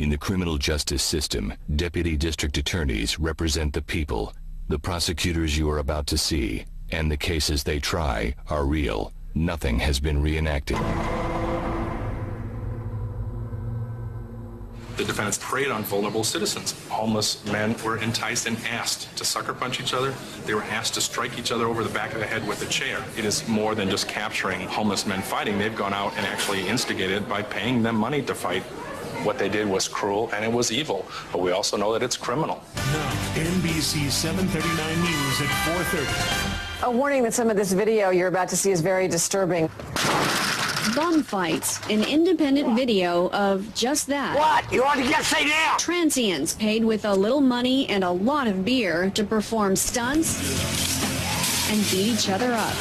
In the criminal justice system, deputy district attorneys represent the people. The prosecutors you are about to see, and the cases they try, are real. Nothing has been reenacted. The defendants preyed on vulnerable citizens. Homeless men were enticed and asked to sucker punch each other. They were asked to strike each other over the back of the head with a chair. It is more than just capturing homeless men fighting. They've gone out and actually instigated by paying them money to fight. What they did was cruel and it was evil, but we also know that it's criminal. Now, NBC 739 News at 4:30. A warning that some of this video you're about to see is very disturbing. Bum fights, an independent video of just that. What? You want to get say now? Transients paid with a little money and a lot of beer to perform stunts and beat each other up.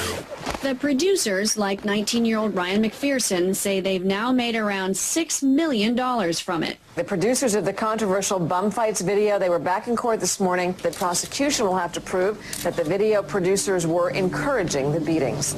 The producers, like 19-year-old Ryan McPherson, say they've now made around $6 million from it. The producers of the controversial bum fights video, they were back in court this morning. The prosecution will have to prove that the video producers were encouraging the beatings.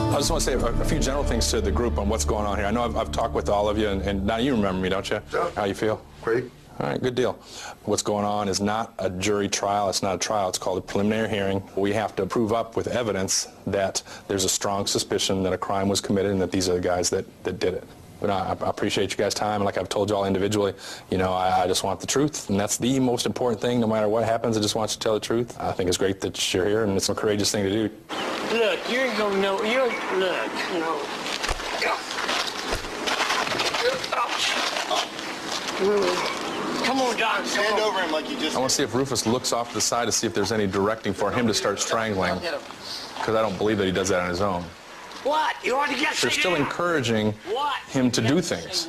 I just want to say a few general things to the group on what's going on here. I know I've talked with all of you, and now you remember me, don't you? Yeah. How you feel? Great. All right, good deal. What's going on is not a jury trial. It's not a trial. It's called a preliminary hearing. We have to prove up with evidence that there's a strong suspicion that a crime was committed and that these are the guys that did it. But I appreciate you guys' time. Like I've told you all individually, you know, I just want the truth, and that's the most important thing. No matter what happens, I just want you to tell the truth. I think it's great that you're here, and it's a courageous thing to do. Look, you're gonna know. Look, no. Come on, John. Stand over him like you just... I want to see if Rufus looks off to the side to see if there's any directing for him to start strangling, because I don't believe that he does that on his own. What? You want to get They're still encouraging him to do things.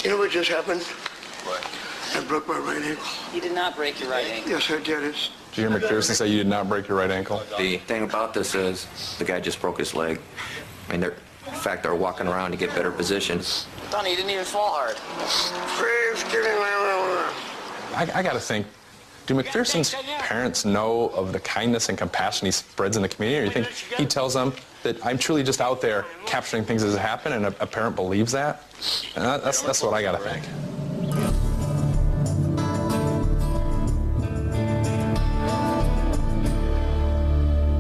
You know what just happened? What? I broke my right ankle. You did not break your right ankle. Yes, I did. Did you hear McPherson say you did not break your right ankle? The thing about this is the guy just broke his leg. I mean, in fact, they're walking around to get better positions. Donnie, you didn't even fall hard. I got to think, do McPherson's parents know of the kindness and compassion he spreads in the community? Or you think he tells them that I'm truly just out there capturing things as they happen, and a parent believes that? And that's what I got to think.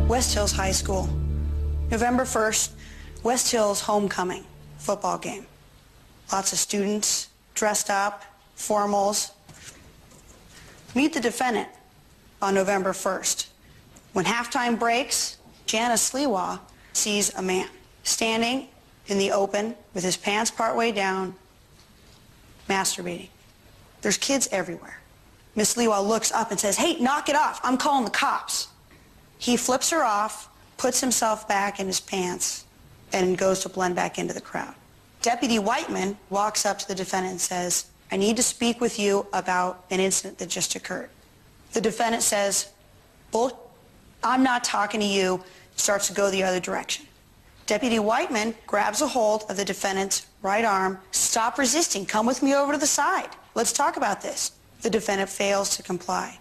West Hills High School, November 1st, West Hills homecoming football game. Lots of students dressed up, formals. Meet the defendant on November 1st. When halftime breaks, Janice Sliwa sees a man standing in the open with his pants partway down, masturbating. There's kids everywhere. Miss Sliwa looks up and says, "Hey, knock it off. I'm calling the cops." He flips her off, puts himself back in his pants, and goes to blend back into the crowd. Deputy Whiteman walks up to the defendant and says, "I need to speak with you about an incident that just occurred." The defendant says, "I'm not talking to you," starts to go the other direction. Deputy Whiteman grabs a hold of the defendant's right arm. "Stop resisting. Come with me over to the side. Let's talk about this." The defendant fails to comply.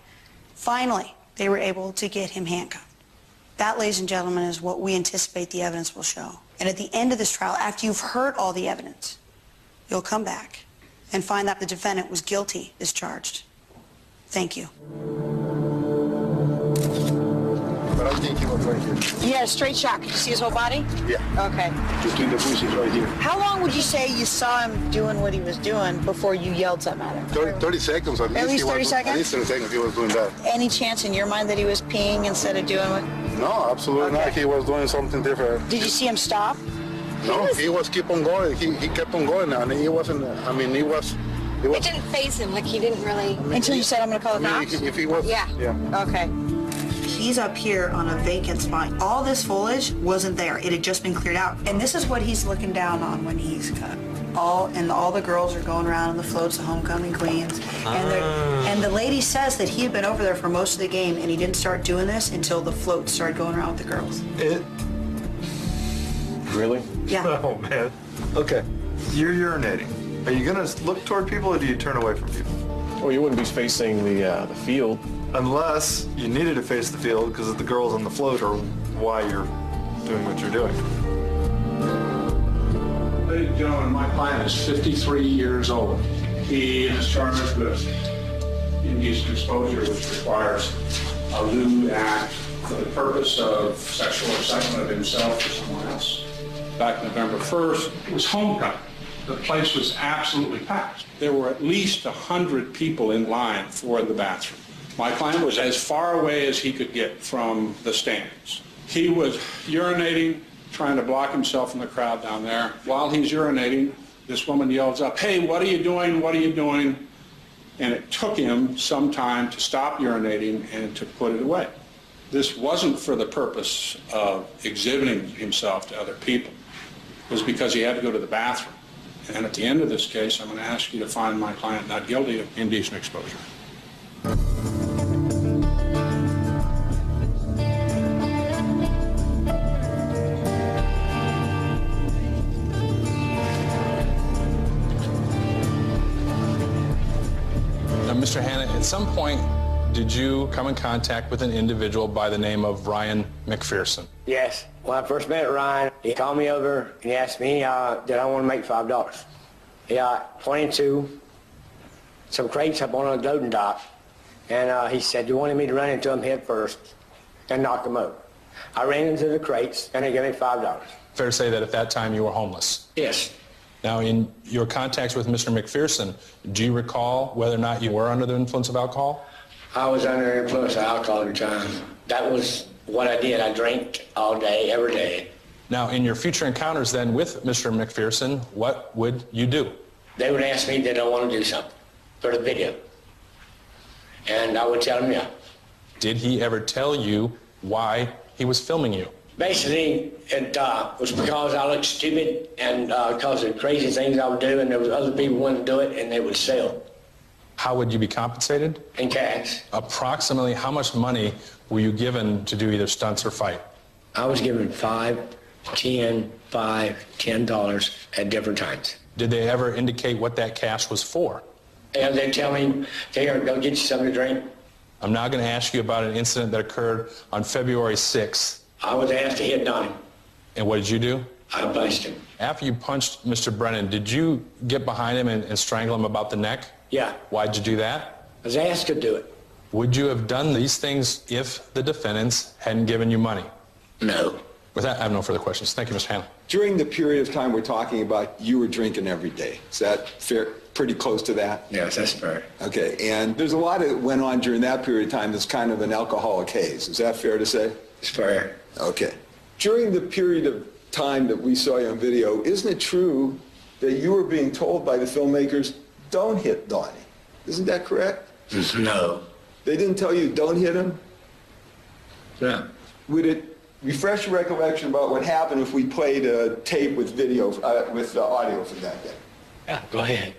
Finally, they were able to get him handcuffed. That, ladies and gentlemen, is what we anticipate the evidence will show. And at the end of this trial, after you've heard all the evidence, you'll come back and find that the defendant was guilty as charged. Thank you. But I think he was right here. He had a straight shot. Could you see his whole body? Yeah. Okay. Just in the bushes right here. How long would you say you saw him doing what he was doing before you yelled something at him? 30 seconds at least. At least 30 seconds? At least 30 seconds he was doing that. Any chance in your mind that he was peeing instead of doing what? No, absolutely not. He was doing something different. Did you see him stop? No, he was keep on going. He kept on going, and he wasn't. I mean, he was. It didn't faze him, like he didn't really... Until you said, "I'm going to call the cops"? If he was... Yeah. Okay. He's up here on a vacant spot. All this foliage wasn't there. It had just been cleared out. And this is what he's looking down on when he's cut. All the girls are going around on the floats, the homecoming queens. And the lady says that he had been over there for most of the game and he didn't start doing this until the floats started going around with the girls. Really? Yeah. Oh, man. Okay. You're urinating. Are you going to look toward people or do you turn away from people? Well, you wouldn't be facing the field. Unless you needed to face the field because the girls on the float are why you're doing what you're doing. Ladies and gentlemen, my client is 53 years old. He is charged with indecent exposure, which requires a lewd act for the purpose of sexual excitement of himself or someone else. Back November 1st, it was homecoming. The place was absolutely packed. There were at least 100 people in line for the bathroom. My client was as far away as he could get from the stands. He was urinating, trying to block himself from the crowd down there. While he's urinating, this woman yells up, "Hey, what are you doing? What are you doing?" And it took him some time to stop urinating and to put it away. This wasn't for the purpose of exhibiting himself to other people. It was because he had to go to the bathroom. And at the end of this case, I'm going to ask you to find my client not guilty of indecent exposure. Mr. Hanna, at some point, did you come in contact with an individual by the name of Ryan McPherson? Yes. When I first met Ryan, he called me over and he asked me did I want to make $5. He pointed to some crates up on a loading dock, and he said, "You wanted me to run into them head first and knock them over." I ran into the crates, and they gave me $5. Fair to say that at that time you were homeless? Yes. Now, in your contacts with Mr. McPherson, do you recall whether or not you were under the influence of alcohol? I was under the influence of alcohol at the time. That was what I did. I drank all day, every day. Now, in your future encounters then with Mr. McPherson, what would you do? They would ask me, did I want to do something for the video? And I would tell them, yeah. Did he ever tell you why he was filming you? Basically, it was because I looked stupid and because of crazy things I would do, and there was other people wanting to do it, and they would sell. How would you be compensated? In cash. Approximately how much money were you given to do either stunts or fight? I was given $5, $10, $5, $10 at different times. Did they ever indicate what that cash was for? And they'd tell me, "Here, go get you something to drink." I'm now going to ask you about an incident that occurred on February 6th. I was asked to hit Donnie. And what did you do? I punched him. After you punched Mr. Brennan, did you get behind him and strangle him about the neck? Yeah. Why'd you do that? I was asked to do it. Would you have done these things if the defendants hadn't given you money? No. With that, I have no further questions. Thank you, Mr. Hanna. During the period of time we're talking about, you were drinking every day. Is that fair? Pretty close to that? Yes, that's fair. Okay, and there's a lot that went on during that period of time that's kind of an alcoholic haze. Is that fair to say? It's fair. Okay. During the period of time that we saw you on video, isn't it true that you were being told by the filmmakers, don't hit Donnie? Isn't that correct? No. They didn't tell you don't hit him? No. Would it refresh your recollection about what happened if we played a tape with video, with audio from that day? Yeah, go ahead.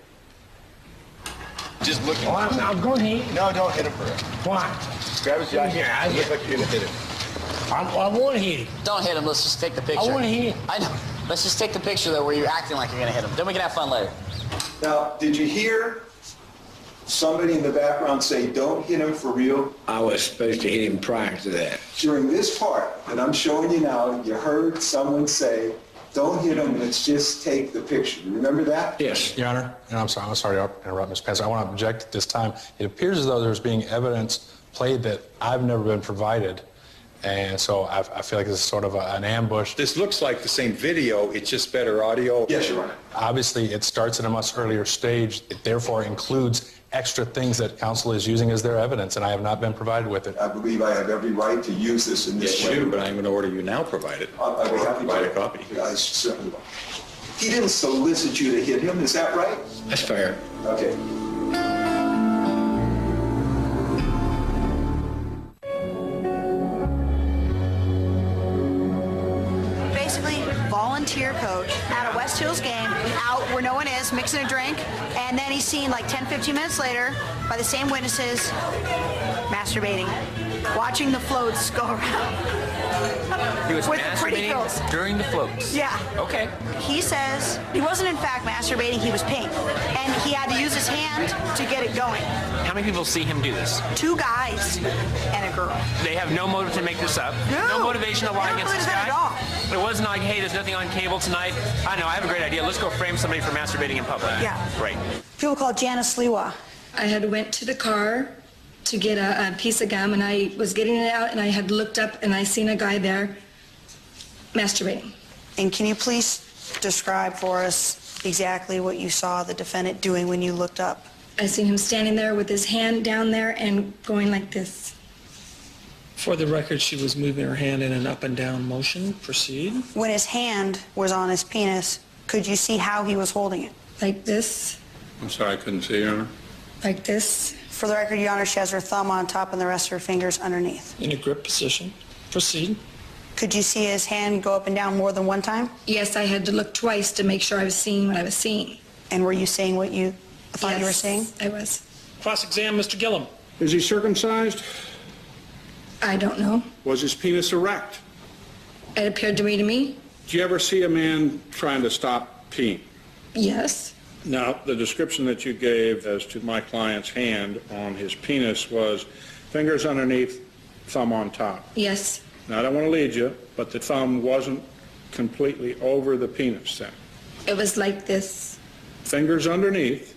Just look at him. I'm going to hit him. No, don't hit him first. Why? Grab his jacket. Yeah, Look like you're going to hit him. I want to hit him. Don't hit him. Let's just take the picture. I want to hit him. I know. Let's just take the picture, though, where you're acting like you're going to hit him. Then we can have fun later. Now, did you hear somebody in the background say, don't hit him for real? I was supposed to hit him prior to that. During this part that I'm showing you now, you heard someone say, don't hit him, let's just take the picture. You remember that? Yes. Your Honor, and I'm sorry to interrupt, Ms. Pence. I want to object at this time. It appears as though there's being evidence played that I've never been provided. And so I feel like this is sort of an ambush. This looks like the same video, it's just better audio. Yes, Your Honor. Obviously, it starts at a much earlier stage. It therefore includes extra things that counsel is using as their evidence, and I have not been provided with it. I believe I have every right to use this in this way. Yes, you do, but I'm going to order you now provided. I'll be happy to provide a copy. I certainly will. He didn't solicit you to hit him, is that right? That's fair. Okay. volunteer coach at a West Hills game out where no one is, mixing a drink, and then he's seen like 10, 15 minutes later by the same witnesses masturbating, watching the floats go around. He was with the pretty girls. masturbating during the floats? Yeah. Okay. He says he wasn't in fact masturbating, he was peeing. And he had to use his hand to get it going. How many people see him do this? 2 guys and a girl. They have no motive to make this up. No motivation to lie against this guy. At all. It wasn't like, hey, there's nothing on cable tonight. I know, I have a great idea. Let's go frame somebody for masturbating in public. Yeah. Right. People call Janice Lewa. I had went to the car to get a piece of gum, and I was getting it out, and I had looked up, and I seen a guy there masturbating. And can you please describe for us exactly what you saw the defendant doing when you looked up? I seen him standing there with his hand down there and going like this. For the record, she was moving her hand in an up and down motion. Proceed. When his hand was on his penis, could you see how he was holding it? Like this. I'm sorry, I couldn't see, Your Honor. Like this. For the record, Your Honor, she has her thumb on top and the rest of her fingers underneath. In a grip position. Proceed. Could you see his hand go up and down more than one time? Yes, I had to look twice to make sure I was seeing what I was seeing. And were you seeing what you thought you were seeing? I was. Cross-exam, Mr. Gillum. Is he circumcised? I don't know. Was his penis erect? It appeared to me. Did you ever see a man trying to stop peeing? Yes. Now, the description that you gave as to my client's hand on his penis was fingers underneath, thumb on top. Yes. Now, I don't want to lead you, but the thumb wasn't completely over the penis then. It was like this. Fingers underneath,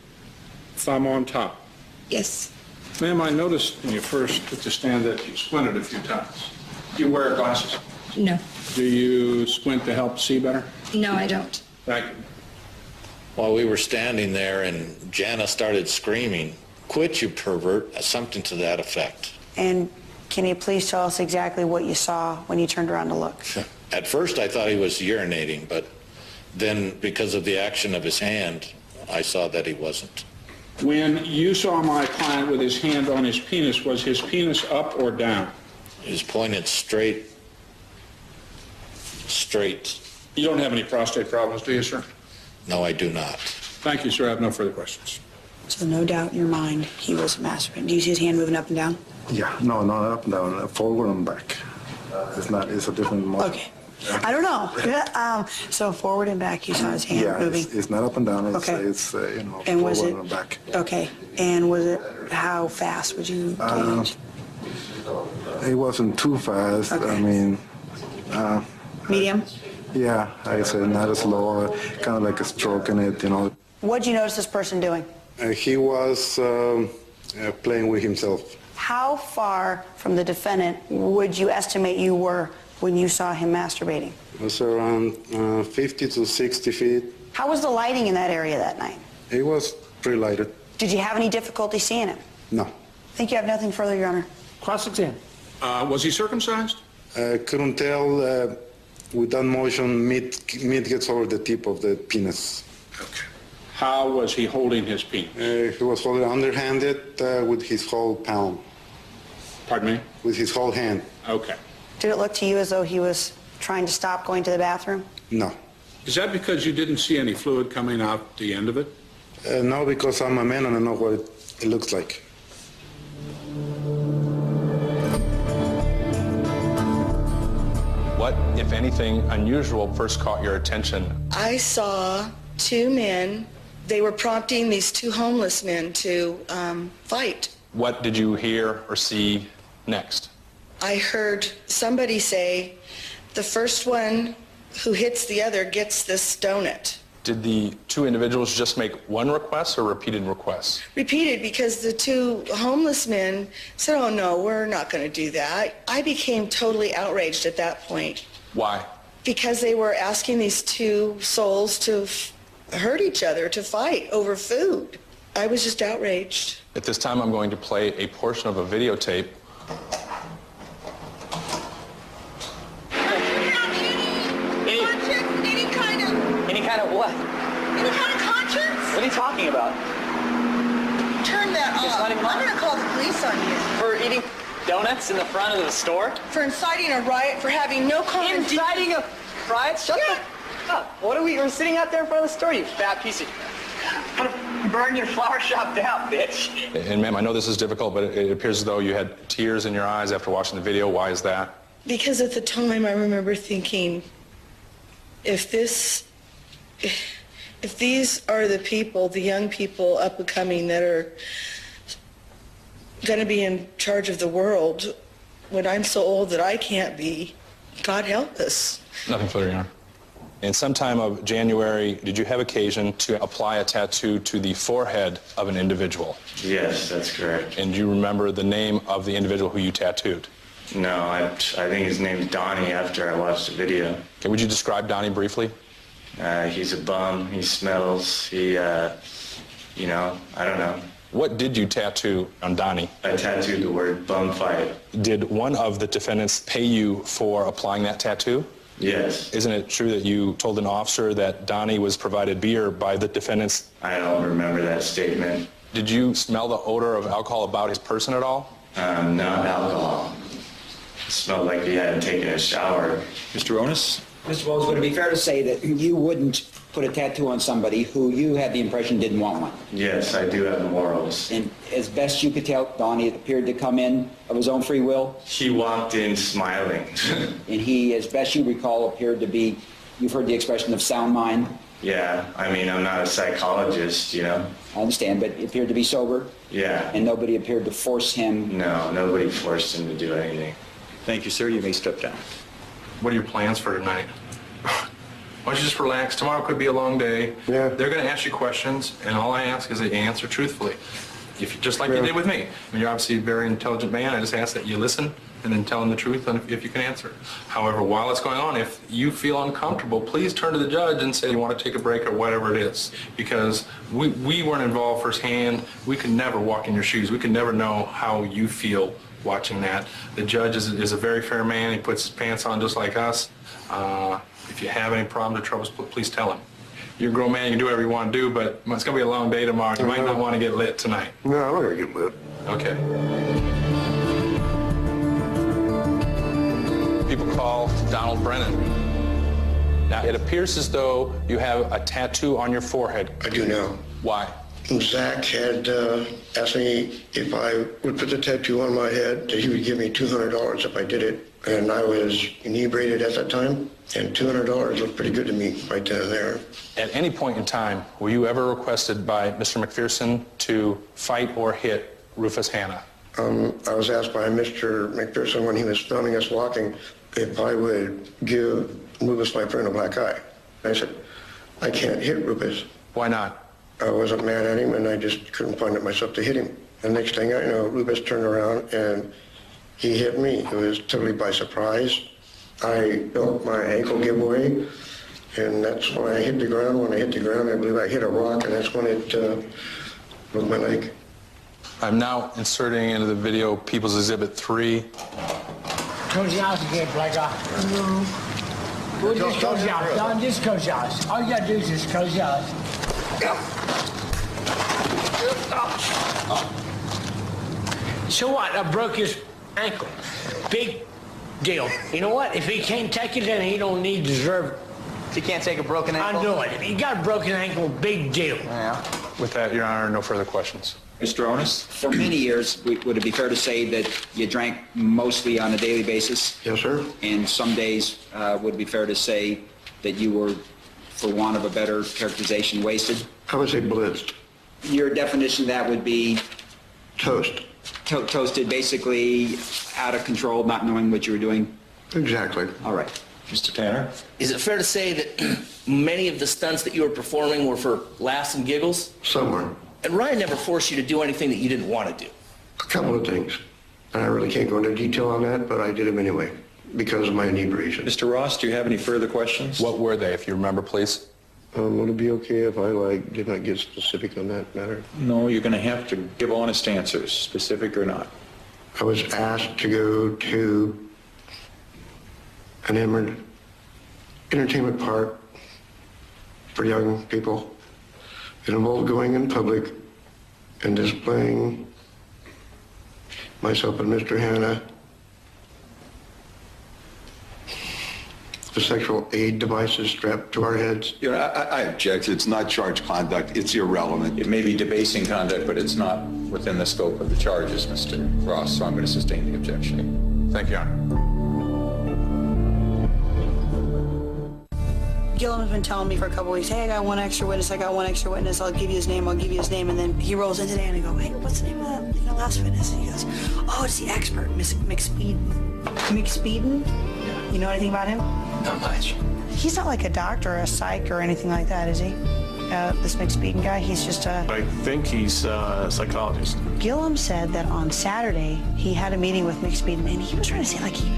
thumb on top. Yes. Ma'am, I noticed when you first took the stand that you squinted a few times. Do you wear glasses? No. Do you squint to help see better? No, I don't. Thank you. While we were standing there and Jana started screaming, "Quit, you pervert," something to that effect. And can you please tell us exactly what you saw when you turned around to look? At first I thought he was urinating, but then because of the action of his hand, I saw that he wasn't. When you saw my client with his hand on his penis, was his penis up or down? He was pointed straight. You don't have any prostate problems, do you, sir? No, I do not. Thank you, sir. I have no further questions. So no doubt in your mind he was masturbating. Do you see his hand moving up and down? Yeah, no, not up and down, forward and back. It's a different motion. Okay. I don't know. Yeah, so forward and back, you saw his hand moving. It's not up and down. It's, okay. It's and forward was it, and back. Okay. And was it, how fast would you gauge? It wasn't too fast. Okay. I mean... Medium? Yeah, I said not as slow, kind of like a stroke in it, What'd you notice this person doing? He was playing with himself. How far from the defendant would you estimate you were when you saw him masturbating? It was around 50 to 60 feet. How was the lighting in that area that night? It was pretty lighted. Did you have any difficulty seeing him? No. I think you have nothing further, Your Honor. Cross-exam. Was he circumcised? Couldn't tell. With that motion, meat gets over the tip of the penis. Okay. How was he holding his penis? He was holding underhanded with his whole palm. Pardon me? With his whole hand. Okay. Did it look to you as though he was trying to stop going to the bathroom? No. Is that because you didn't see any fluid coming out the end of it? No, because I'm a man and I know what it looks like. What, if anything, unusual first caught your attention? I saw 2 men. They were prompting these 2 homeless men to fight. What did you hear or see next? I heard somebody say, the first one who hits the other gets this donut. Did the 2 individuals just make one request or repeated requests? Repeated, because the 2 homeless men said, oh no, we're not going to do that. I became totally outraged at that point. Why? Because they were asking these 2 souls to hurt each other, to fight over food. I was just outraged. At this time, I'm going to play a portion of a videotape. Any kind of what? Any kind of conscience? What are you talking about? Turn that off. I'm going to call the police on you. For eating donuts in the front of the store? For inciting a riot, for having no common... Inciting a riot? Shut the What are we? We're sitting out there in front of the store, you fat piece of... I'm gonna burn your flower shop down, bitch. And ma'am, I know this is difficult, but it appears as though you had tears in your eyes after watching the video. Why is that? Because at the time I remember thinking, if these are the people, the young people up and coming that are going to be in charge of the world when I'm so old that I can't be, God help us. Nothing further, Your Honor. In sometime of January, did you have occasion to apply a tattoo to the forehead of an individual? Yes, that's correct. And do you remember the name of the individual who you tattooed? No, I think his name's Donnie after I watched the video. Okay, would you describe Donnie briefly? He's a bum. He smells. He, I don't know. What did you tattoo on Donnie? I tattooed the word bum fight. Did one of the defendants pay you for applying that tattoo? Yes. Isn't it true that you told an officer that Donnie was provided beer by the defendants? I don't remember that statement. Did you smell the odor of alcohol about his person at all? Not alcohol. It smelled like he hadn't taken a shower. Mr. Onus? Mr. Wells, would it be fair to say that you wouldn't put a tattoo on somebody who you had the impression didn't want one? Yes, I do have morals. And as best you could tell, Donnie appeared to come in of his own free will? He walked in smiling. And he, as best you recall, appeared to be, you've heard the expression of sound mind? Yeah, I mean, I'm not a psychologist, you know. I understand, but he appeared to be sober? Yeah. And nobody appeared to force him? No, nobody forced him to do anything. Thank you, sir. You may step down. What are your plans for tonight? Why don't you just relax? Tomorrow could be a long day. Yeah. They're going to ask you questions, and all I ask is that you answer truthfully. Just like you did with me. I mean, you're obviously a very intelligent man. I just ask that you listen and then tell them the truth if you can answer. However, while it's going on, if you feel uncomfortable, please turn to the judge and say you want to take a break or whatever it is. Because we weren't involved firsthand. We could never walk in your shoes. We could never know how you feel watching that. The judge is a very fair man. He puts his pants on just like us. If you have any problems or troubles, please tell him. You're a grown man, you can do whatever you want to do, but it's going to be a long day tomorrow. You might not want to get lit tonight. No, I'm not going to get lit. Okay. People call Donald Brennan. Now, it appears as though you have a tattoo on your forehead. I do now. Why? Zach had asked me if I would put the tattoo on my head, that he would give me $200 if I did it. And I was inebriated at that time, and $200 looked pretty good to me right then and there. At any point in time, were you ever requested by Mr. McPherson to fight or hit Rufus Hanna? I was asked by Mr. McPherson when he was filming us walking if I would give Rufus, my friend, a black eye. I said, I can't hit Rufus. Why not? I wasn't mad at him, and I just couldn't find it myself to hit him. The next thing I know, Rufus turned around and he hit me. It was totally by surprise. I felt my ankle give away, and that's when I hit the ground. When I hit the ground, I believe I hit a rock, and that's when it broke my leg. I'm now inserting into the video People's Exhibit 3. Close your eyes again, black eye. Well, just close your eyes. Don, just close your eyes. All you gotta do is just close your eyes. So what? I broke his ankle. Big deal. You know what? If he can't take it, then he don't need to deserve it. He can't take a broken ankle? I know it. He got a broken ankle, big deal. Yeah. With that, Your Honor, no further questions. Mr. Onus? For many years, would it be fair to say that you drank mostly on a daily basis? Yes, sir. And some days, would it be fair to say that you were, for want of a better characterization, wasted? I would say blitzed. Your definition of that would be? Toast. Toasted, basically out of control, not knowing what you were doing? Exactly. All right. Mr. Tanner? Is it fair to say that many of the stunts that you were performing were for laughs and giggles? Some were. And Ryan never forced you to do anything that you didn't want to do? A couple of things. And I really can't go into detail on that, but I did them anyway because of my inebriation. Mr. Ross, do you have any further questions? What were they, if you remember, please? Would it be okay if I did not get specific on that matter? No, you're going to have to give honest answers, specific or not. I was asked to go to an entertainment park for young people. It involved going in public and displaying myself and Mr. Hanna the sexual aid devices strapped to our heads. You know, I object. It's not charge conduct. It's irrelevant. It may be debasing conduct, but it's not within the scope of the charges, Mr. Ross, so I'm going to sustain the objection. Thank you, Your Honor. Gillum has been telling me for a couple weeks, hey, I got one extra witness, I'll give you his name, and then he rolls in today and I go, hey, what's the name of the last witness? And he goes, oh, it's the expert, McPherson. McPherson? You know anything about him? Not much. He's not like a doctor or a psych or anything like that, is he? This McPherson guy, he's just a... I think he's a psychologist. Gillum said that on Saturday he had a meeting with McPherson and he was trying to say like he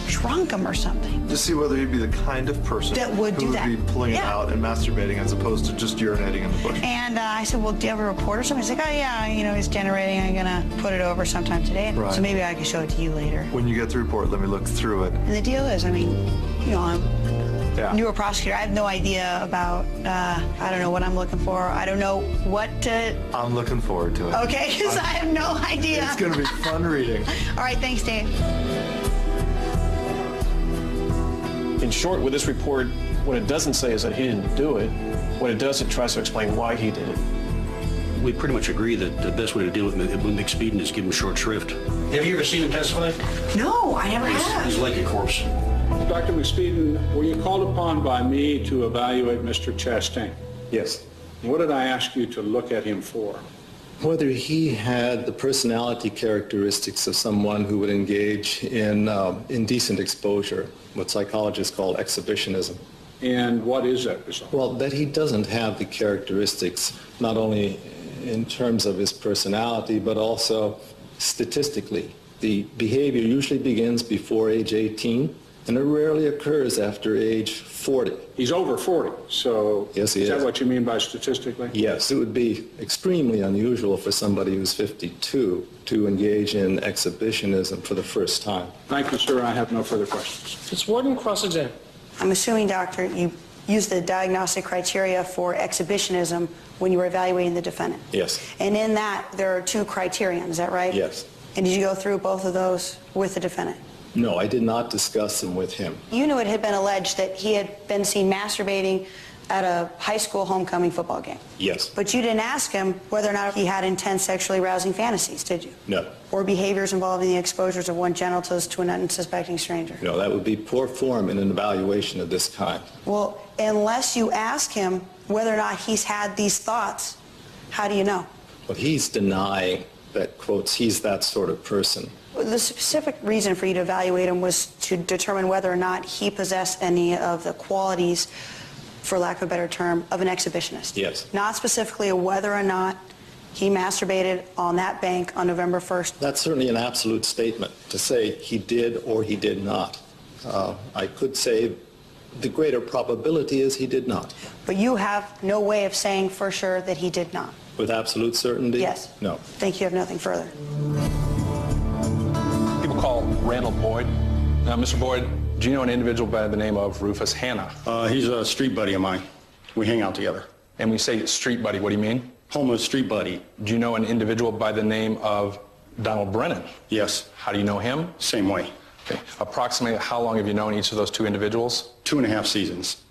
drunk him or something. To see whether he'd be the kind of person that would do that. Who would be pulling it Yeah. out and masturbating as opposed to just urinating in the bush. And I said, well, do you have a report or something? He's like, oh, yeah, he's generating. I'm going to put it over sometime today. Right. So maybe I can show it to you later. When you get the report, let me look through it. And the deal is, I'm a newer prosecutor. I have no idea about, I don't know what I'm looking for. I don't know what to... I'm looking forward to it. Okay, because I have no idea. It's going to be fun reading. All right, thanks, Dave. In short, with this report, what it doesn't say is that he didn't do it. What it does, it tries to explain why he did it. We pretty much agree that the best way to deal with McPherson is give him short shrift. Have you ever seen him testify? No, I never have. He's like a corpse. Dr. McPherson, were you called upon by me to evaluate Mr. Chastain? Yes. What did I ask you to look at him for? Whether he had the personality characteristics of someone who would engage in indecent exposure, what psychologists call exhibitionism. And what is that result? Well, that he doesn't have the characteristics, not only in terms of his personality, but also statistically. The behavior usually begins before age 18, and it rarely occurs after age 40. He's over 40, so yes, he is. That what you mean by statistically? Yes, it would be extremely unusual for somebody who's 52 to engage in exhibitionism for the first time. Thank you, sir. I have no further questions. Ms. Warden, cross-examine. I'm assuming, Doctor, you used the diagnostic criteria for exhibitionism when you were evaluating the defendant. Yes. And in that, there are two criterion, is that right? Yes. And did you go through both of those with the defendant? No, I did not discuss them with him. You knew it had been alleged that he had been seen masturbating at a high school homecoming football game. Yes. But you didn't ask him whether or not he had intense sexually arousing fantasies, did you? No. Or behaviors involving the exposures of one's genitals to an unsuspecting stranger? No, that would be poor form in an evaluation of this kind. Well, unless you ask him whether or not he's had these thoughts, how do you know? Well, he's denying that, quotes, he's that sort of person. The specific reason for you to evaluate him was to determine whether or not he possessed any of the qualities, for lack of a better term, of an exhibitionist. Yes. Not specifically whether or not he masturbated on that bank on November 1st. That's certainly an absolute statement to say he did or he did not. I could say the greater probability is he did not. But you have no way of saying for sure that he did not. With absolute certainty? Yes. No. Think you have nothing further. People call Randall Boyd. Now, Mr. Boyd, do you know an individual by the name of Rufus Hanna? He's a street buddy of mine. We hang out together. And when you say street buddy, what do you mean? Homeless street buddy. Do you know an individual by the name of Donald Brennan? Yes. How do you know him? Same way. Okay. Approximately how long have you known each of those two individuals? 2.5 seasons.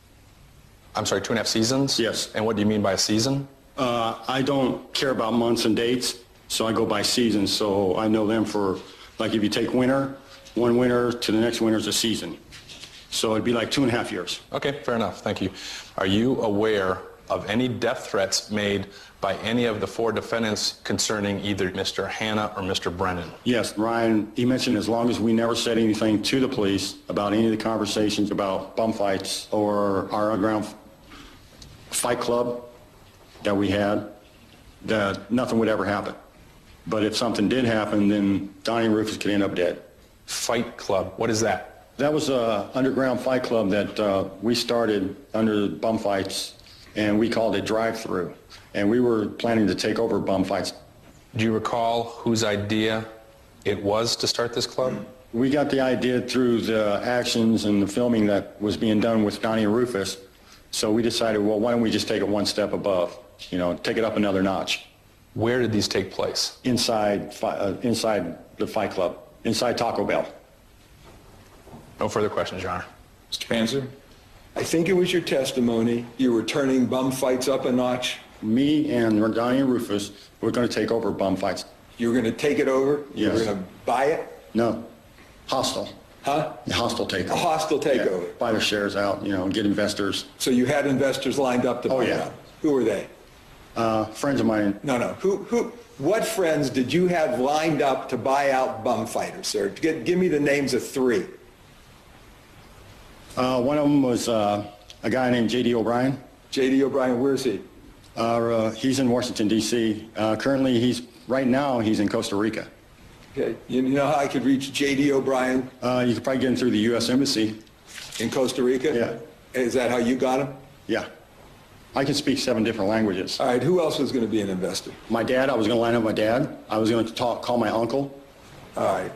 I'm sorry, 2.5 seasons? Yes. And what do you mean by a season? I don't care about months and dates, so I go by seasons. So I know them for, like if you take winter, one winter to the next winter is a season. So it'd be like 2.5 years. Okay, fair enough. Thank you. Are you aware of any death threats made by any of the four defendants concerning either Mr. Hanna or Mr. Brennan? Yes, Ryan, he mentioned as long as we never said anything to the police about any of the conversations about bum fights or our underground fight club that we had, that nothing would ever happen. But if something did happen, then Donnie and Rufus could end up dead. Fight club, what is that? That was an underground fight club that we started under bum fights, and we called it drive-through. And we were planning to take over bum fights. Do you recall whose idea it was to start this club? We got the idea through the actions and the filming that was being done with Donnie and Rufus. So we decided, well, why don't we just take it one step above, take it up another notch. Where did these take place? Inside the fight club, inside Taco Bell. No further questions, Your Honor. Mr. Panzer? I think it was your testimony. You were turning bum fights up a notch. Me and Donnie and Rufus were going to take over bum fights. You were going to take it over? Yes. You were going to buy it? No. Hostile. Huh? A hostile takeover. A hostile takeover. Yeah. Buy their shares out, and get investors. So you had investors lined up to buy it out? Who were they? Friends of mine. No. What friends did you have lined up to buy out bum fighters, sir? Give me the names of 3. One of them was a guy named J.D. O'Brien. J.D. O'Brien, where is he? He's in Washington, D.C. Currently, right now, he's in Costa Rica. Okay. You know how I could reach J.D. O'Brien? You could probably get him through the U.S. Embassy. In Costa Rica? Yeah. Is that how you got him? Yeah. I can speak 7 different languages. All right. Who else was going to be an investor? My dad. I was going to line up my dad. I was going to call my uncle. All right.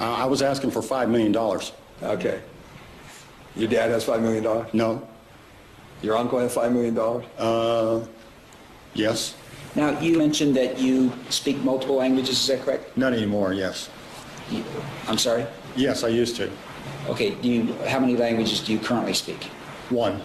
I was asking for $5 million. Okay. Your dad has $5 million? No. Your uncle has $5 million? Yes. Now, you mentioned that you speak multiple languages, is that correct? Not anymore, yes. I'm sorry? Yes, I used to. Okay, how many languages do you currently speak? 1.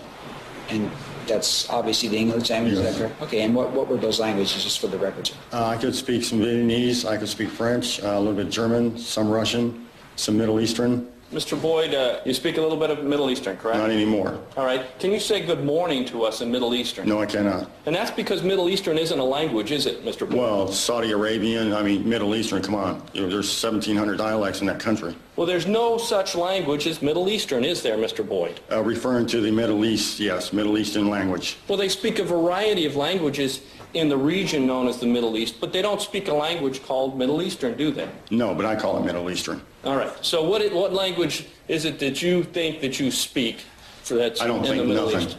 And that's obviously the English language, yes. Is that correct? Okay, and what were those languages, just for the record? I could speak some Vietnamese, I could speak French, a little bit German, some Russian, some Middle Eastern. Mr. Boyd, you speak a little bit of Middle Eastern, correct? Not anymore. All right. Can you say good morning to us in Middle Eastern? No, I cannot. And that's because Middle Eastern isn't a language, is it, Mr. Boyd? Well, Saudi Arabian, Middle Eastern, come on. There's 1,700 dialects in that country. Well, there's no such language as Middle Eastern, is there, Mr. Boyd? Referring to the Middle East, yes, Middle Eastern language. Well, they speak a variety of languages in the region known as the Middle East, but they don't speak a language called Middle Eastern, do they? No, but I call it Middle Eastern. All right. So what language is it that you think that you speak for that I don't in think the Middle nothing.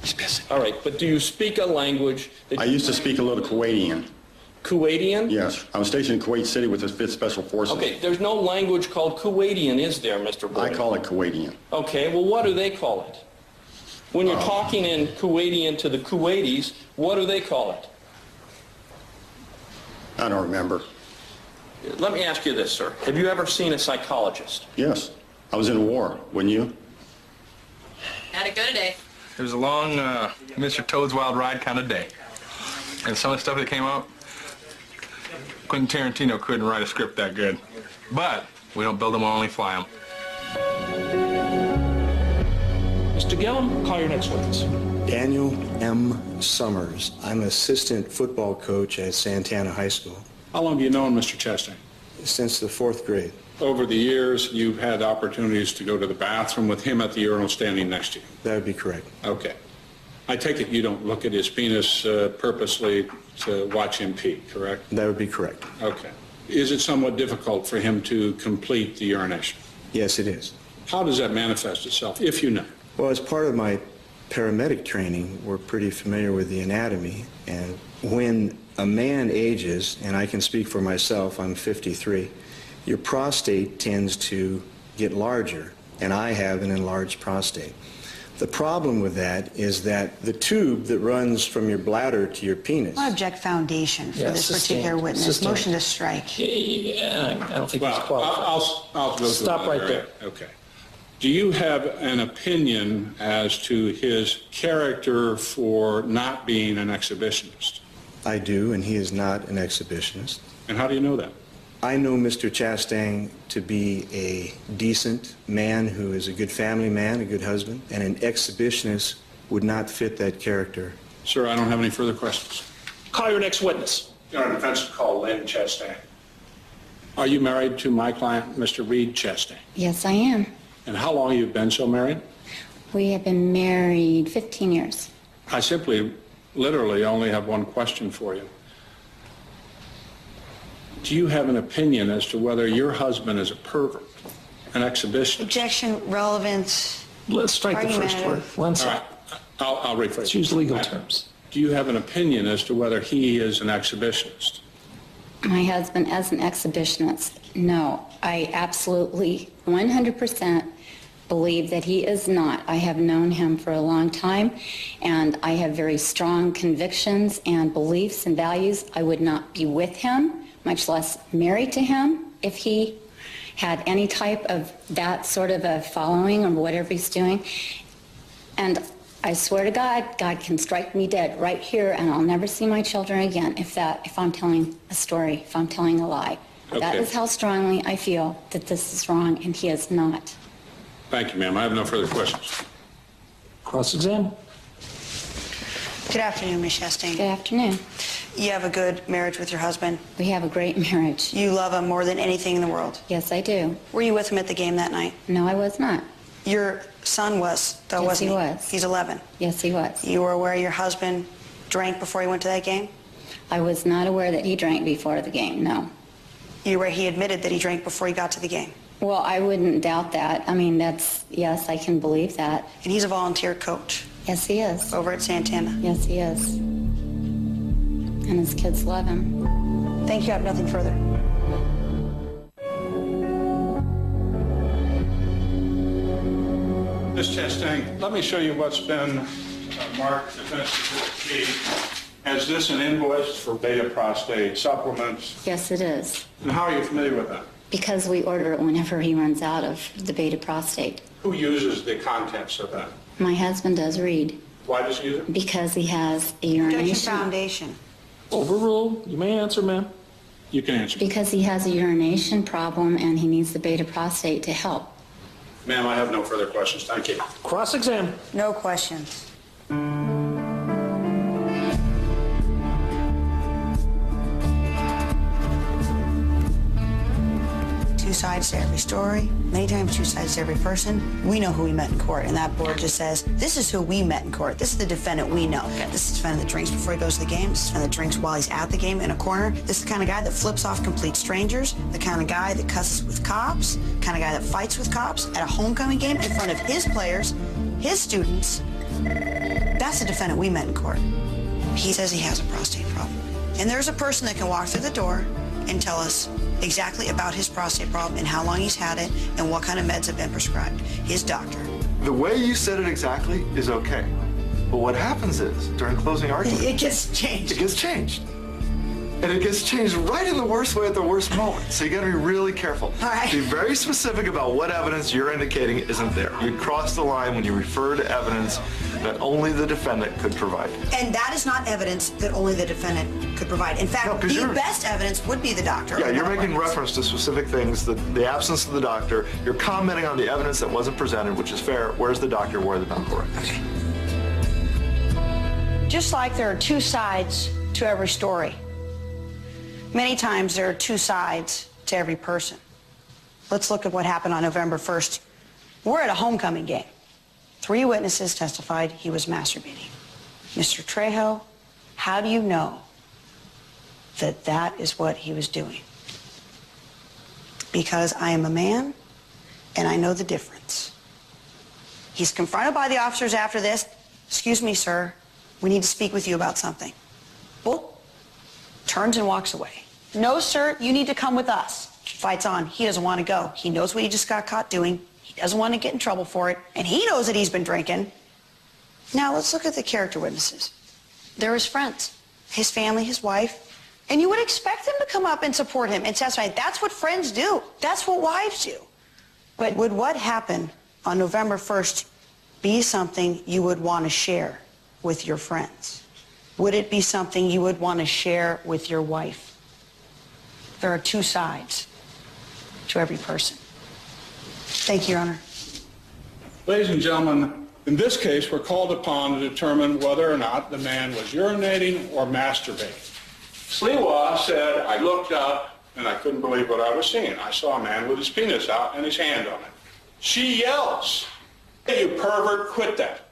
East? All right, but do you speak a language that I used to speak a little Kuwaitian. Kuwaitian? Yes. I was stationed in Kuwait City with the 5th Special Forces. Okay, there's no language called Kuwaitian, is there, Mr. Boyd? I call it Kuwaitian. Okay, well, what do they call it? When you're talking in Kuwaitian to the Kuwaitis, what do they call it? I don't remember. Let me ask you this, sir. Have you ever seen a psychologist? Yes. I was in war, wouldn't you? How'd it go today? It was a long Mr. Toad's Wild Ride kind of day. And some of the stuff that came out, Quentin Tarantino couldn't write a script that good. But we don't build them, we only fly them. Mr. Gillum, call your next witness. Daniel M. Summers. I'm assistant football coach at Santana High School. How long have you known Mr. Chastain? Since the 4th grade. Over the years, you've had opportunities to go to the bathroom with him at the urinal standing next to you. That would be correct. Okay. I take it you don't look at his penis purposely to watch him pee, correct? That would be correct. Okay. Is it somewhat difficult for him to complete the urination? Yes, it is. How does that manifest itself, if you know? Well, as part of my paramedic training, we're pretty familiar with the anatomy. And when a man ages, and I can speak for myself, I'm 53, your prostate tends to get larger, and I have an enlarged prostate. The problem with that is that the tube that runs from your bladder to your penis. I object foundation for this particular witness. Sustained. Motion to strike. Yeah, I don't think Well, he's qualified. I'll go through Stop that right area. there. Okay. Do you have an opinion as to his character for not being an exhibitionist? I do, and he is not an exhibitionist. And how do you know that? I know Mr. Chastain to be a decent man who is a good family man, a good husband, and an exhibitionist would not fit that character. Sir, I don't have any further questions. Call your next witness. Your defense is called Lynn Chastain. Are you married to my client, Mr. Reed Chastain? Yes, I am. And how long have you been so married? We have been married 15 years. I simply, literally only have one question for you. Do you have an opinion as to whether your husband is a pervert, an exhibitionist? Objection, relevant. Let's strike the first word. All right, I'll rephrase. Let's use legal terms. Do you have an opinion as to whether he is an exhibitionist? My husband as an exhibitionist, no. I absolutely 100% believe that he is not. I have known him for a long time, and I have very strong convictions and beliefs and values. I would not be with him, much less married to him, if he had any type of that sort of a following or whatever he's doing. And I swear to God, God can strike me dead right here and I'll never see my children again if I'm telling a story, if I'm telling a lie. Okay. That is how strongly I feel that this is wrong and he is not. Thank you, ma'am. I have no further questions. Cross-examine. Good afternoon, Ms. Chastain. Good afternoon. You have a good marriage with your husband? We have a great marriage. You love him more than anything in the world? Yes, I do. Were you with him at the game that night? No, I was not. Your son was, though, Yes, wasn't he? he was. He's 11. Yes, he was. You were aware your husband drank before he went to that game? I was not aware that he drank before the game, no. You were, he admitted that he drank before he got to the game? Well, I wouldn't doubt that. I mean, yes, I can believe that. And he's a volunteer coach? Yes, he is. Over at Santana? Yes, he is. And his kids love him. Thank you. I have nothing further. Ms. Chastain, let me show you what's been marked Defense Exhibit G. Is this an invoice for beta prostate supplements? Yes, it is. And how are you familiar with that? Because we order it whenever he runs out of the beta prostate. Who uses the contents of that? My husband does read. Why does he use it? Because he has a urination. Objection Foundation. Overruled. You may answer, ma'am. You can answer. Because he has a urination problem and he needs the beta prostate to help. Ma'am, I have no further questions. Thank you. Cross-examine. No questions. Two sides to every story, many times two sides to every person. We know who we met in court, and that board just says, this is who we met in court. This is the defendant we know. This is the defendant that drinks before he goes to the game. This is the defendant that drinks while he's at the game in a corner. This is the kind of guy that flips off complete strangers, the kind of guy that cusses with cops, the kind of guy that fights with cops at a homecoming game in front of his players, his students. That's the defendant we met in court. He says he has a prostate problem. And there's a person that can walk through the door and tell us exactly about his prostate problem and how long he's had it and what kind of meds have been prescribed. His doctor. The way you said it exactly is okay. But what happens is, during closing argument... It gets changed. It gets changed. And it gets changed right in the worst way at the worst moment. So you got to be really careful. All right. Be very specific about what evidence you're indicating isn't there. You cross the line when you refer to evidence that only the defendant could provide. And that is not evidence that only the defendant could provide. In fact, the best evidence would be the doctor. Yeah, you're making reference to specific things, the absence of the doctor. You're commenting on the evidence that wasn't presented, which is fair. Where's the doctor? Where are the medical records? Okay. Just like there are two sides to every story, many times there are two sides to every person. Let's look at what happened on November 1st. We're at a homecoming game. 3 witnesses testified he was masturbating. Mr. Trejo, how do you know that that is what he was doing? Because I am a man and I know the difference. He's confronted by the officers after this. Excuse me, sir, we need to speak with you about something. Well, turns and walks away. No, sir, you need to come with us. Fight's on. He doesn't want to go. He knows what he just got caught doing. He doesn't want to get in trouble for it. And he knows that he's been drinking. Now, let's look at the character witnesses. They're his friends, his family, his wife. And you would expect them to come up and support him and testify. That's what friends do. That's what wives do. But would what happened on November 1st be something you would want to share with your friends? Would it be something you would want to share with your wife? There are two sides to every person. Thank you, Your Honor. Ladies and gentlemen, in this case, we're called upon to determine whether or not the man was urinating or masturbating. Sliwa said, I looked up and I couldn't believe what I was seeing. I saw a man with his penis out and his hand on it. She yells, hey, you pervert, quit that.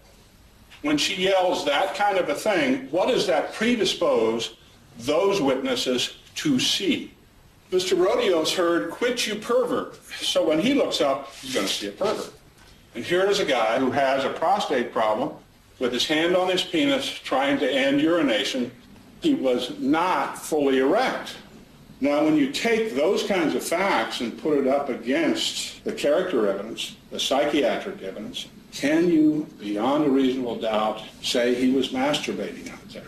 When she yells that kind of a thing, what does that predispose those witnesses to see? Mr. Rodeo's heard, quit you pervert. So when he looks up, he's going to see a pervert. And here is a guy who has a prostate problem with his hand on his penis trying to end urination. He was not fully erect. Now, when you take those kinds of facts and put it up against the character evidence, the psychiatric evidence, can you, beyond a reasonable doubt, say he was masturbating out there?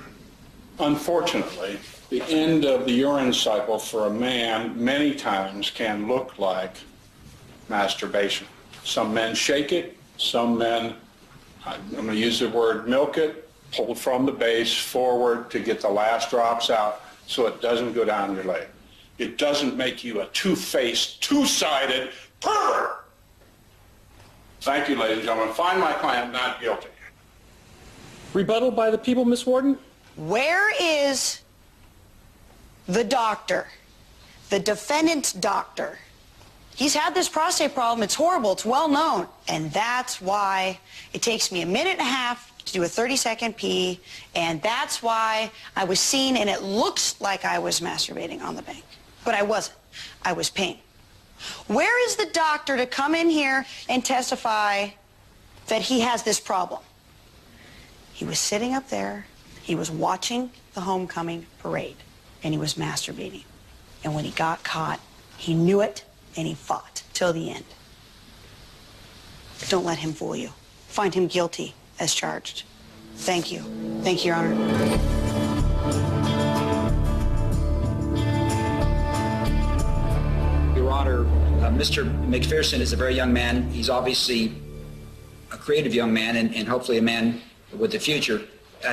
Unfortunately, the end of the urine cycle for a man many times can look like masturbation. Some men shake it, some men, I'm going to use the word milk it, pull from the base forward to get the last drops out so it doesn't go down your leg. It doesn't make you a two-faced, two-sided pervert. Thank you, ladies and gentlemen. Find my client not guilty. Rebuttal by the people, Ms. Warden? Where is the doctor, the defendant's doctor? He's had this prostate problem. It's horrible. It's well known. And that's why it takes me a minute and a half to do a 30-second pee. And that's why I was seen, and it looks like I was masturbating on the bank. But I wasn't. I was peeing. Where is the doctor to come in here and testify that he has this problem? He was sitting up there. He was watching the homecoming parade, and he was masturbating. And when he got caught, he knew it, and he fought till the end. Don't let him fool you. Find him guilty as charged. Thank you. Thank you, Your Honor. Your Honor, Mr. McPherson is a very young man. He's obviously a creative young man and hopefully a man with a future.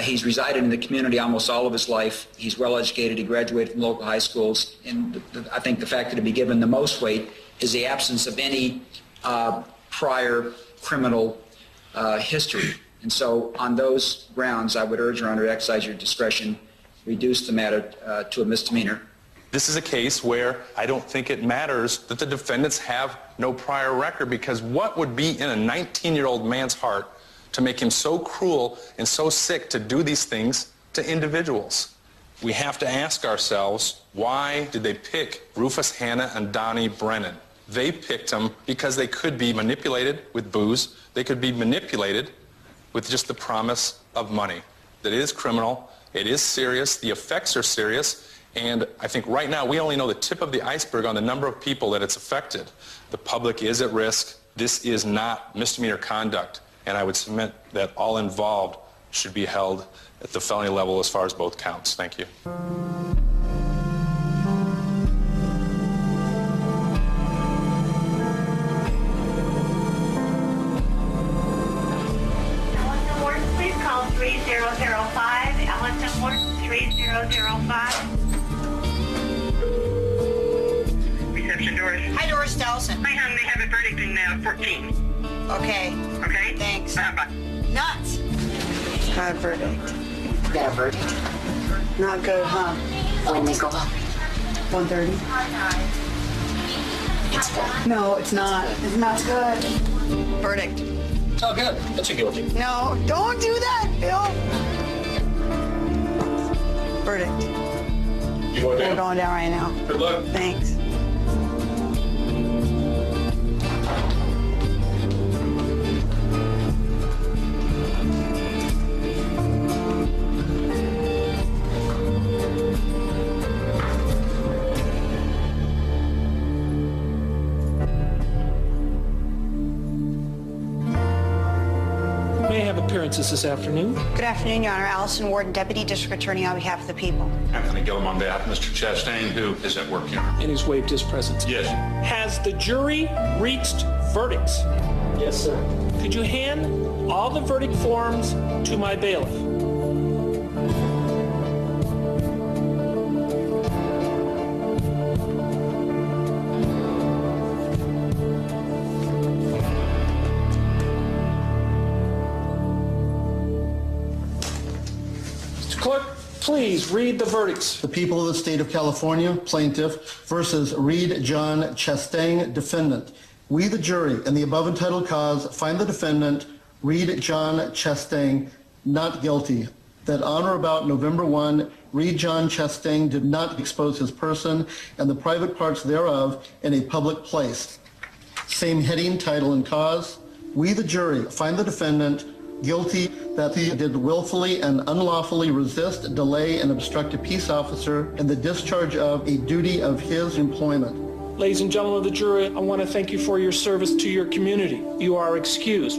He's resided in the community almost all of his life. He's well educated. He graduated from local high schools. And I think the fact that he'd be given the most weight is the absence of any prior criminal history. And so on those grounds, I would urge Your Honor to exercise your discretion, reduce the matter to a misdemeanor. This is a case where I don't think it matters that the defendants have no prior record, because what would be in a 19-year-old man's heart to make him so cruel and so sick to do these things to individuals? We have to ask ourselves, why did they pick Rufus Hanna and Donnie Brennan? They picked them because they could be manipulated with booze. They could be manipulated with just the promise of money. That it is criminal. It is serious. The effects are serious. And I think right now we only know the tip of the iceberg on the number of people that it's affected. The public is at risk. This is not misdemeanor conduct. And I would submit that all involved should be held at the felony level as far as both counts. Thank you. Ellison Wharton, please call 3005. Ellison Wharton, 3005. Reception, Doris. Hi, Doris Dawson. Hi, hon. They have a verdict in 14. Okay. Okay? Thanks. Bye. Nuts. Bad verdict. Got a verdict? Not good, huh? When they go up. 1:30. It's good. No, it's not. It's not good. Verdict. Oh, good. That's a guilty. No, don't do that, Bill. Verdict. You going We're down? going down right now. Good luck. Thanks. May I have appearances this afternoon? Good afternoon, Your Honor. Allison Warden, Deputy District Attorney on behalf of the people. Anthony Gillum on behalf of Mr. Chastain, who is at work here. And he's waived his presence. Yes. Has the jury reached verdicts? Yes, sir. Could you hand all the verdict forms to my bailiff? Mr. Clerk, please read the verdicts. The people of the state of California, plaintiff, versus Reed John Chastain, defendant. We, the jury, in the above entitled cause, find the defendant, Reed John Chastain, not guilty. That on or about November 1, Reed John Chastain did not expose his person and the private parts thereof in a public place. Same heading, title, and cause. We, the jury, find the defendant guilty that he did willfully and unlawfully resist, delay, and obstruct a peace officer in the discharge of a duty of his employment. Ladies and gentlemen of the jury, I want to thank you for your service to your community. You are excused.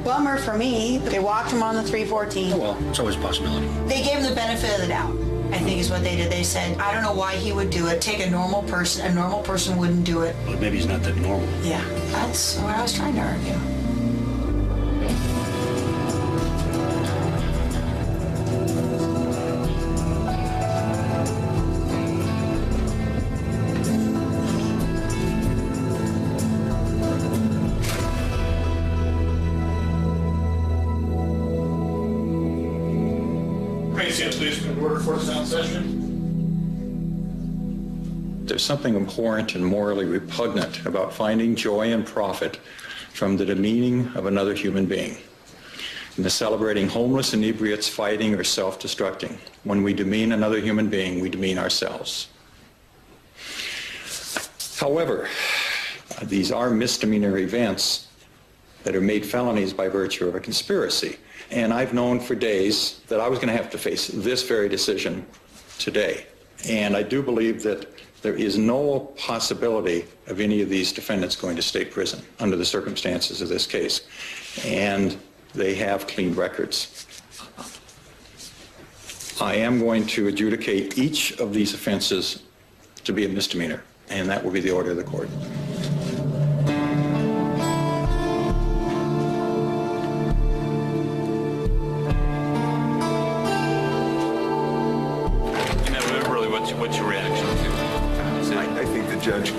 Bummer for me. They walked him on the 314. Well, it's always a possibility. They gave him the benefit of the doubt, I think is what they did. They said, I don't know why he would do it. Take a normal person wouldn't do it. Well, maybe he's not that normal. Yeah, that's what I was trying to argue. Please order for sound session. There's something abhorrent and morally repugnant about finding joy and profit from the demeaning of another human being. In the celebrating homeless inebriates fighting or self-destructing. When we demean another human being, we demean ourselves. However, these are misdemeanor events that are made felonies by virtue of a conspiracy. And I've known for days that I was going to have to face this very decision today. And I do believe that there is no possibility of any of these defendants going to state prison under the circumstances of this case. And they have clean records. I am going to adjudicate each of these offenses to be a misdemeanor, and that will be the order of the court. What's your reaction to? I think the judge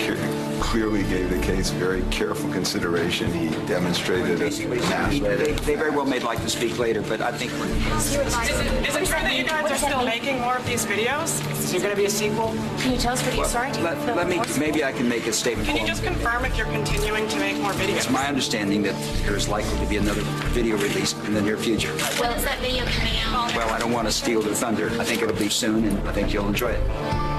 clearly gave the case very careful consideration. He demonstrated a They very well may like to speak later, but I think we're... Is it true that you guys are still making more of these videos? Is there going to be a sequel? Can you tell us what you started? Let me, maybe I can make a statement. Can you just confirm if you're continuing to make more videos? It's my understanding that there's likely to be another video release in the near future. Well, is that video coming out? Well, I don't want to steal the thunder. I think it'll be soon, and I think you'll enjoy it.